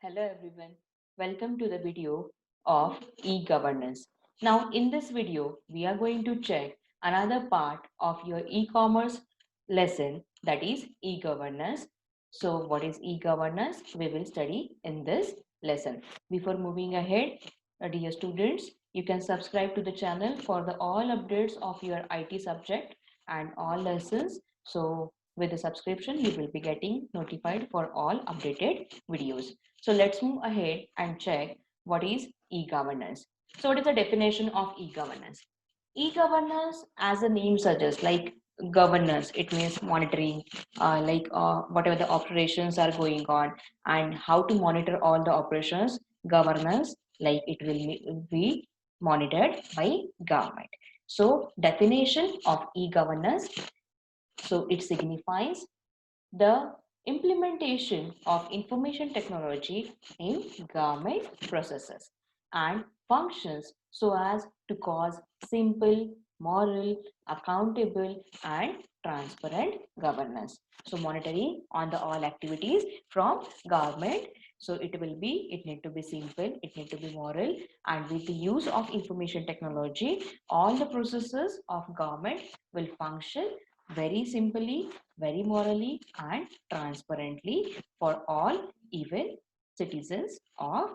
Hello everyone, welcome to the video of e-governance. Now in this video, we are going to check another part of your e-commerce lesson, that is e-governance. So what is e-governance? We will study in this lesson. Before moving ahead, dear students, you can subscribe to the channel for the all updates of your IT subject and all lessons. So with the subscription, you will be getting notified for all updated videos. So let's move ahead and check what is e-governance. So what is the definition of e-governance? E-governance, as the name suggests, like governance, it means monitoring, whatever the operations are going on and how to monitor all the operations. Governance, like it will be monitored by government. So definition of e-governance, so it signifies the implementation of information technology in government processes and functions so as to cause simple, moral, accountable and transparent governance. So monitoring on the all activities from government. So it need to be simple, it need to be moral, and with the use of information technology, all the processes of government will function very simply, very morally and transparently for all even citizens of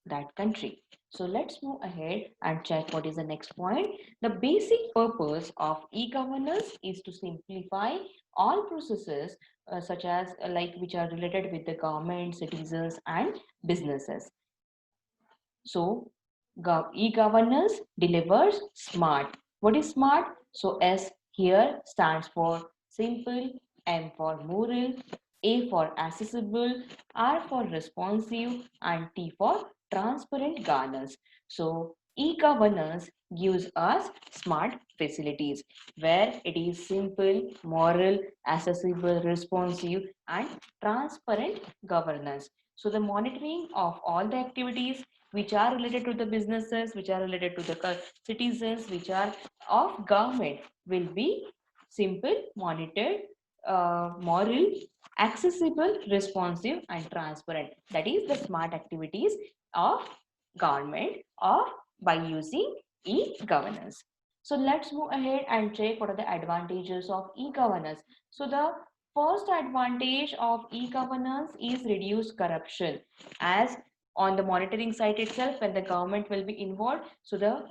that country. So let's move ahead and check what is the next point. The basic purpose of e-governance is to simplify all processes such as like which are related with the government, citizens and businesses. So e-governance delivers smart. What is smart? So S here stands for simple, M for moral, A for accessible, R for responsive, and T for transparent governance. So e-governance gives us smart facilities where it is simple, moral, accessible, responsive, and transparent governance. So the monitoring of all the activities which are related to the businesses, which are related to the citizens, which are of government will be simple, monitored, moral, accessible, responsive and transparent. That is the smart activities of government or by using e-governance. So let's move ahead and check what are the advantages of e-governance. So the first advantage of e-governance is reduced corruption, as on the monitoring site itself when the government will be involved, so the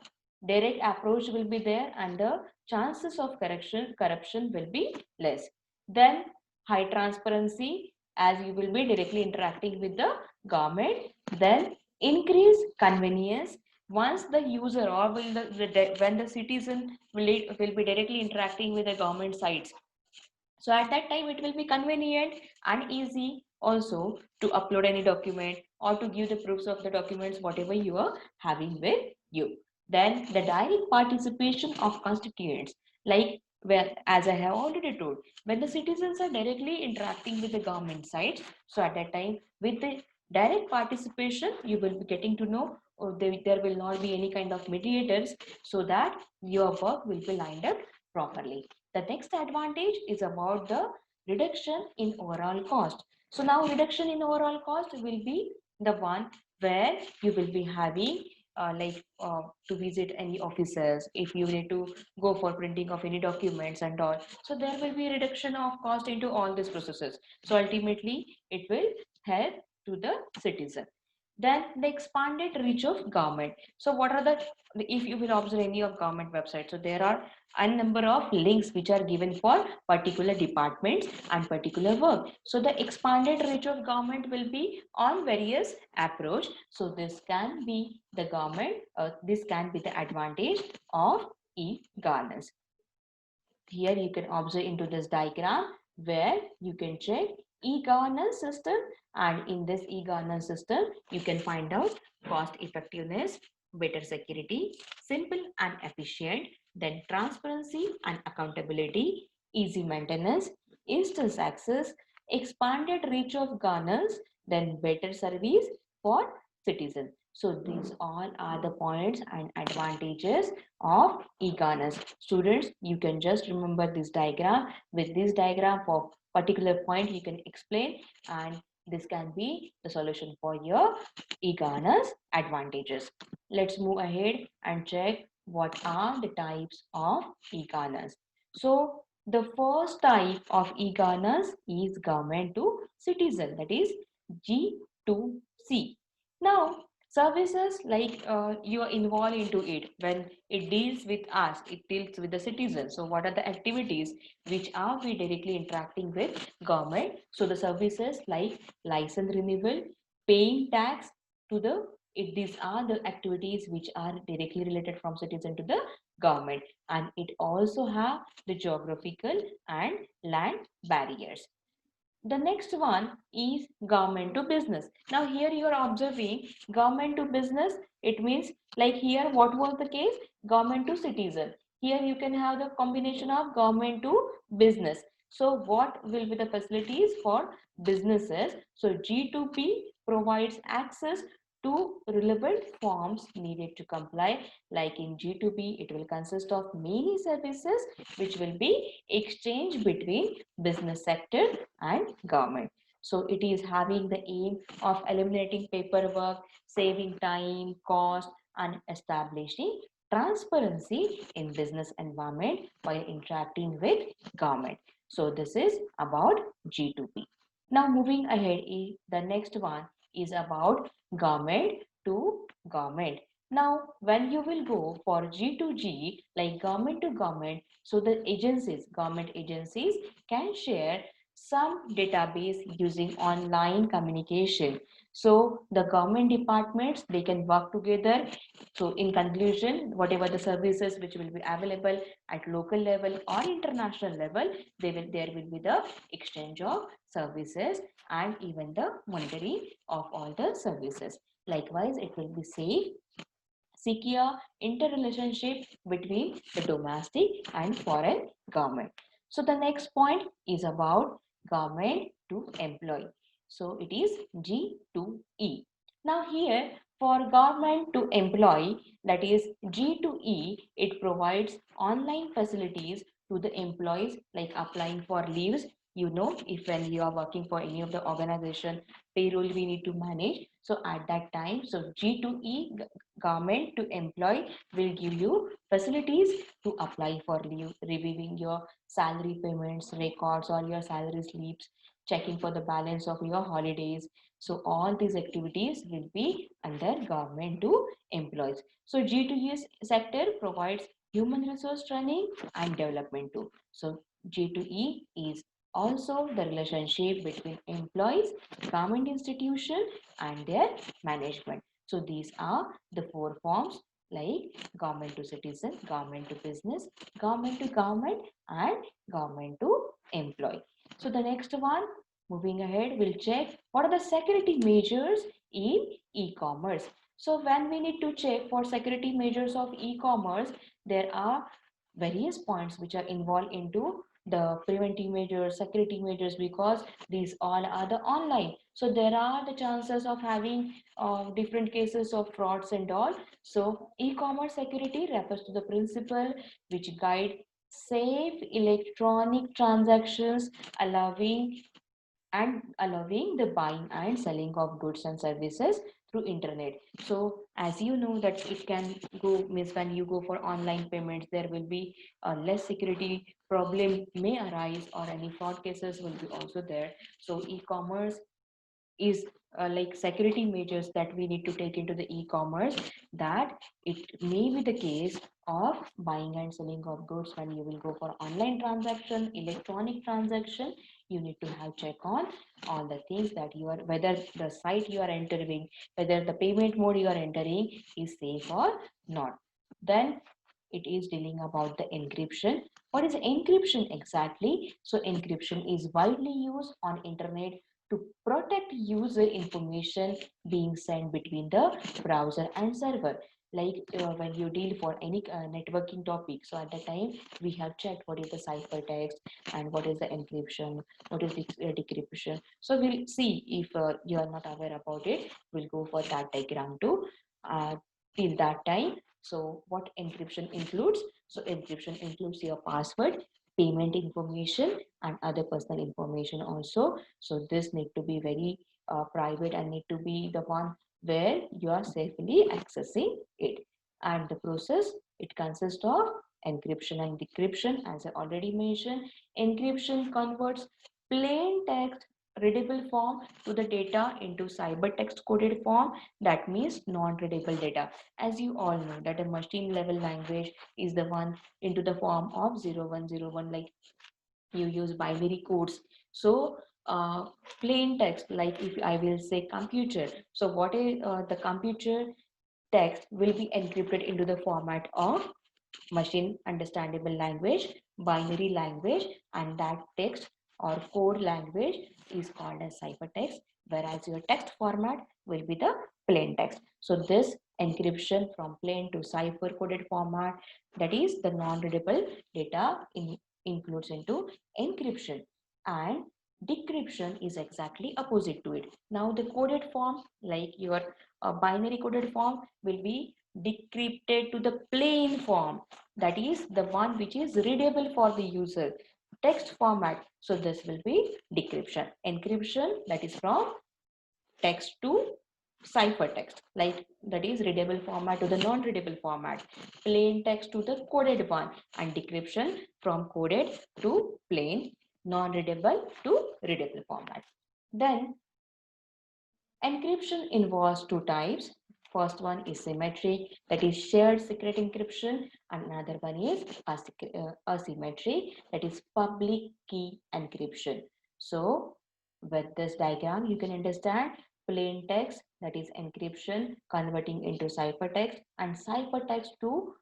direct approach will be there and the chances of corruption will be less. Then high transparency, as you will be directly interacting with the government. Then increase convenience, once the user or when the citizen will be directly interacting with the government sites, so at that time, it will be convenient and easy also to upload any document or to give the proofs of the documents, whatever you are having with you. Then the direct participation of constituents, like where, as I have already told, when the citizens are directly interacting with the government sites, so at that time, with the direct participation, you will be getting to know there will not be any kind of mediators, so that your work will be lined up properly. The next advantage is about the reduction in overall cost. So now reduction in overall cost will be the one where you will be having to visit any offices, if you need to go for printing of any documents and all, so there will be reduction of cost into all these processes, so ultimately it will help to the citizen. Then the expanded reach of government. So what are the, if you will observe any of government websites, so there are a number of links which are given for particular departments and particular work. So the expanded reach of government will be on various approach. So this can be the government, this can be the advantage of e-governance. Here you can observe into this diagram where you can check e-governance system, and in this e-governance system you can find out cost effectiveness, better security, simple and efficient, then transparency and accountability, easy maintenance, instant access, expanded reach of governance, then better service for citizens. So these all are the points and advantages of e-governance. Students, you can just remember this diagram. With this diagram for particular point you can explain, and This can be the solution for your e-governance advantages. Let's move ahead and check what are the types of e-governance. So the first type of e-governance is government to citizen, that is G2C. Now, services like you are involved into it when it deals with us, it deals with the citizens. So what are the activities which are we directly interacting with government? So the services like license renewal, paying tax to the these are the activities which are directly related from citizen to the government, and it also have the geographical and land barriers. The next one is government to business. Now here you are observing government to business. It means like here what was the case? Government to citizen. Here you can have the combination of government to business. So what will be the facilities for businesses? So G2P provides access to relevant forms needed to comply. Like in G2P, it will consist of many services which will be exchanged between business sector and government. So it is having the aim of eliminating paperwork, saving time, cost, and establishing transparency in business environment while interacting with government. So this is about G2P. Now moving ahead, the next one is about government to government. Now, when you will go for G2G, like government to government, so the agencies, government agencies can share some database using online communication. So the government departments, they can work together. So in conclusion, whatever the services which will be available at local level or international level, there will be the exchange of services and even the monitoring of all the services. Likewise, it will be safe, secure interrelationship between the domestic and foreign government. So the next point is about government to employee. So it is G2E. Now here for government to employee, that is G2E, it provides online facilities to the employees like applying for leaves. You know, if when you are working for any of the organization, payroll we need to manage. So at that time, so G2E, government to employee, will give you facilities to apply for leave, reviewing your salary payments records or your salary slips, checking for the balance of your holidays. So all these activities will be under government to employees. So G2E sector provides human resource training and development too. So G2E is also the relationship between employees, government institution, and their management. So these are the four forms like government to citizen, government to business, government to government, and government to employee. So the next one, moving ahead, we'll check what are the security measures in e-commerce. So when we need to check for security measures of e-commerce, there are various points which are involved into the preventive measures, security measures, because these all are the online. So there are the chances of having different cases of frauds and all. So e-commerce security refers to the principle which guide safe electronic transactions, allowing the buying and selling of goods and services through internet. So as you know that it can go, means when you go for online payments, there will be a less security problem may arise or any fraud cases will be also there. So e-commerce is like security measures that we need to take into the e-commerce, that it may be the case of buying and selling of goods. When you will go for online transaction, electronic transaction, you need to have check on all the things that you are, whether the site you are entering, whether the payment mode you are entering is safe or not. Then it is dealing about the encryption. What is encryption exactly? So encryption is widely used on internet to protect user information being sent between the browser and server. Like when you deal for any networking topic, so at the time we have checked what is the ciphertext and what is the encryption, what is the decryption. So we'll see if you are not aware about it, we'll go for that diagram too. Till that time, so what encryption includes? So encryption includes your password, payment information, and other personal information also. So this need to be very private and need to be the one where you are safely accessing it. And the process, it consists of encryption and decryption. As I already mentioned, encryption converts plain text readable form to the data into cybertext coded form, that means non-readable data. As you all know that a machine level language is the one into the form of 0101, like you use binary codes. So plain text, like if I will say computer, so what is the computer text will be encrypted into the format of machine understandable language, binary language, and that text or code language is called as ciphertext, whereas your text format will be the plain text. So this encryption from plain to cipher coded format, that is the non-readable data includes into encryption, and decryption is exactly opposite to it. Now the coded form, like your binary coded form, will be decrypted to the plain form, that is the one which is readable for the user, text format. So this will be decryption. Encryption, that is from text to ciphertext, like that is readable format to the non-readable format, plain text to the coded one, and decryption from coded to plain, non-readable to readable format. Then encryption involves two types. First one is symmetric, that is shared secret encryption, and another one is asymmetric, that is public key encryption. So with this diagram, you can understand plain text, that is encryption converting into ciphertext, and ciphertext to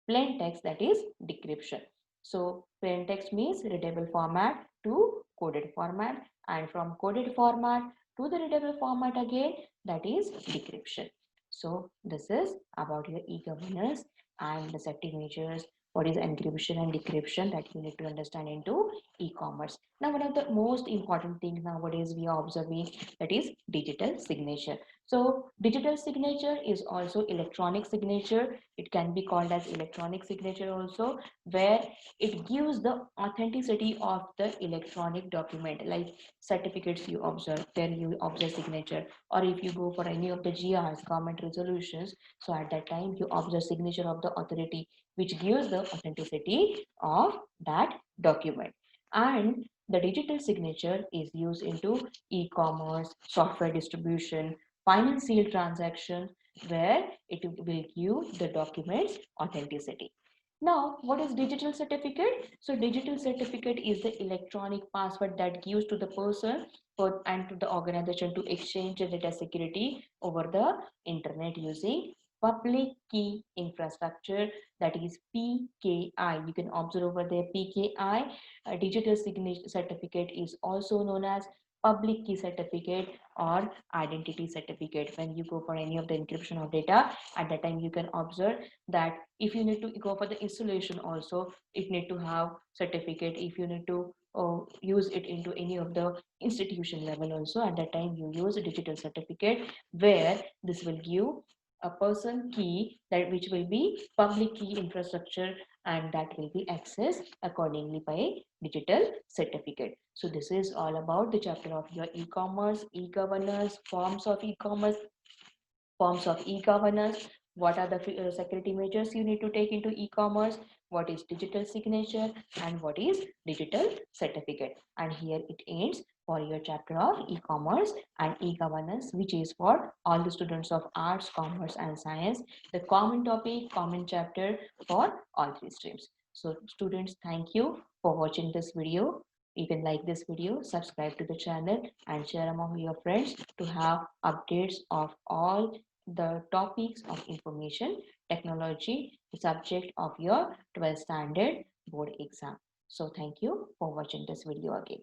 plain text, that is decryption. So plain text means readable format to coded format, and from coded format to the readable format again, that is decryption. So this is about your e-governance and the safety measures, what is encryption and decryption, that you need to understand into e-commerce. Now one of the most important things nowadays we are observing, that is digital signature. So digital signature is also electronic signature. It can be called as electronic signature also, where it gives the authenticity of the electronic document, like certificates you observe, where you observe signature, or if you go for any of the GRs, government resolutions, so at that time you observe signature of the authority, which gives the authenticity of that document. And the digital signature is used into e-commerce, software distribution, financial transaction, where it will give the documents authenticity. Now, what is digital certificate? So digital certificate is the electronic password that gives to the person and to the organization to exchange the data security over the internet using public key infrastructure, that is PKI. You can observe over there PKI. A digital signature certificate is also known as public key certificate or identity certificate. When you go for any of the encryption of data, at that time you can observe that if you need to go for the installation also, it need to have certificate. If you need to use it into any of the institution level also, at that time you use a digital certificate, where this will give a person key, that which will be public key infrastructure, and that will be accessed accordingly by digital certificate. So this is all about the chapter of your e-commerce, e-governance, forms of e-governance, what are the security measures you need to take into e-commerce, what is digital signature, and what is digital certificate. And here it ends for your chapter of e-commerce and e-governance, which is for all the students of arts, commerce, and science, the common topic, common chapter for all three streams. So students, thank you for watching this video. You can like this video, subscribe to the channel, and share among your friends to have updates of all the topics of information technology, the subject of your 12th standard board exam. So thank you for watching this video again.